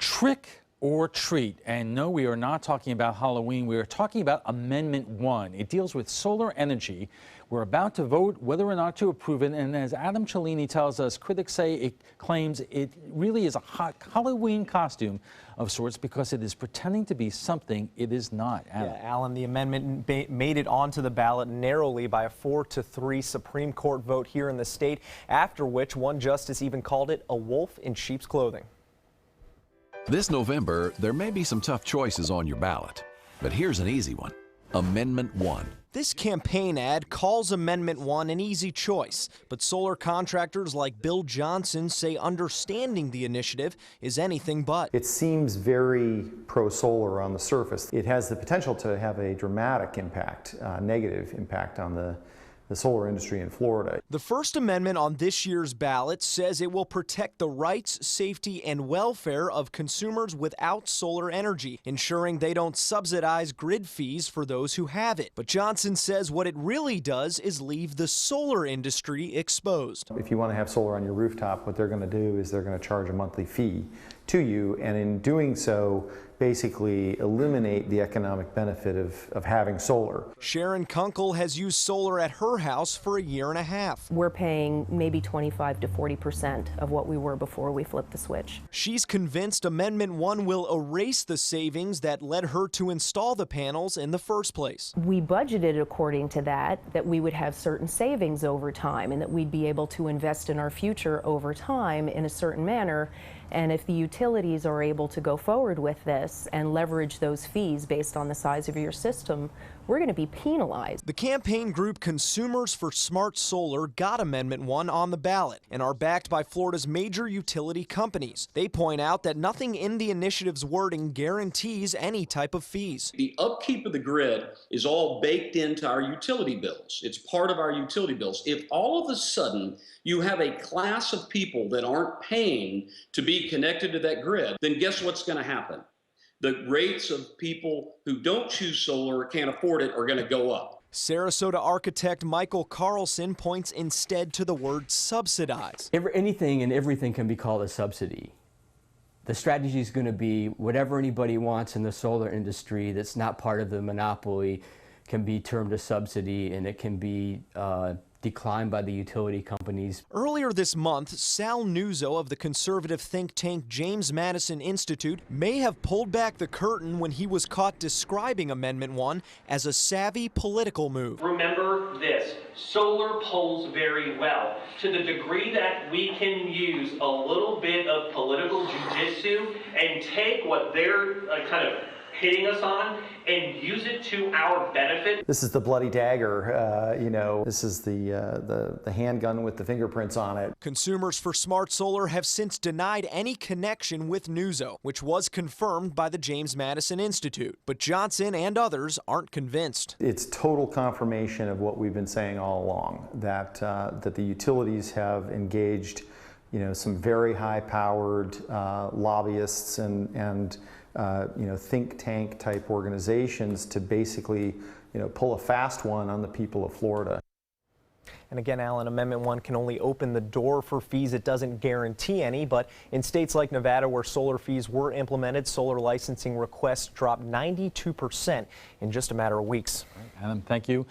Trick or treat. And no, we are not talking about Halloween. We are talking about Amendment 1. It deals with solar energy. We're about to vote whether or not to approve it. And as Adam Cellini tells us, critics say it claims it really is a hot Halloween costume of sorts because it is pretending to be something it is not. Adam. Yeah, Alan, the amendment made it onto the ballot narrowly by a 4-3 Supreme Court vote here in the state, after which one justice even called it a wolf in sheep's clothing. This November, there may be some tough choices on your ballot, but here's an easy one. Amendment 1. This campaign ad calls Amendment 1 an easy choice, but solar contractors like Bill Johnson say understanding the initiative is anything but. It seems very pro-solar on the surface. It has the potential to have a dramatic impact, negative impact on the solar industry in Florida. The First Amendment on this year's ballot says it will protect the rights, safety, and welfare of consumers without solar energy, ensuring they don't subsidize grid fees for those who have it. But Johnson says what it really does is leave the solar industry exposed. If you want to have solar on your rooftop, what they're going to do is they're going to charge a monthly fee to you, and in doing so, basically eliminate the economic benefit of having solar. Sharon Kunkel has used solar at her house for a year and a half. We're paying maybe 25 to 40% of what we were before we flipped the switch. She's convinced Amendment 1 will erase the savings that led her to install the panels in the first place. We budgeted according to that we would have certain savings over time and that we'd be able to invest in our future over time in a certain manner. And if the utilities are able to go forward with this and leverage those fees based on the size of your system, we're going to be penalized. The campaign group Consumers for Smart Solar got Amendment 1 on the ballot and are backed by Florida's major utility companies. They point out that nothing in the initiative's wording guarantees any type of fees. The upkeep of the grid is all baked into our utility bills. It's part of our utility bills. If all of a sudden you have a class of people that aren't paying to be connected to that grid, then guess what's going to happen? The rates of people who don't choose solar or can't afford it are going to go up. Sarasota architect Michael Carlson points instead to the word subsidize. Anything and everything can be called a subsidy. The strategy is going to be whatever anybody wants in the solar industry that's not part of the monopoly can be termed a subsidy, and it can be declined by the utility companies. Earlier this month, Sal Nuzzo of the conservative think tank James Madison Institute may have pulled back the curtain when he was caught describing Amendment 1 as a savvy political move. Remember this, solar polls very well. To the degree that we can use a little bit of political jujitsu and take what they're kind of hitting us on and use it to our benefit. This is the bloody dagger, this is the handgun with the fingerprints on it. Consumers for Smart Solar have since denied any connection with Nuzzo, which was confirmed by the James Madison Institute. But Johnson and others aren't convinced. It's total confirmation of what we've been saying all along, that the utilities have engaged, some very high-powered lobbyists and think tank type organizations to basically, pull a fast one on the people of Florida. And again, Alan, Amendment 1 can only open the door for fees. It doesn't guarantee any, but in states like Nevada where solar fees were implemented, solar licensing requests dropped 92% in just a matter of weeks. Adam, thank you.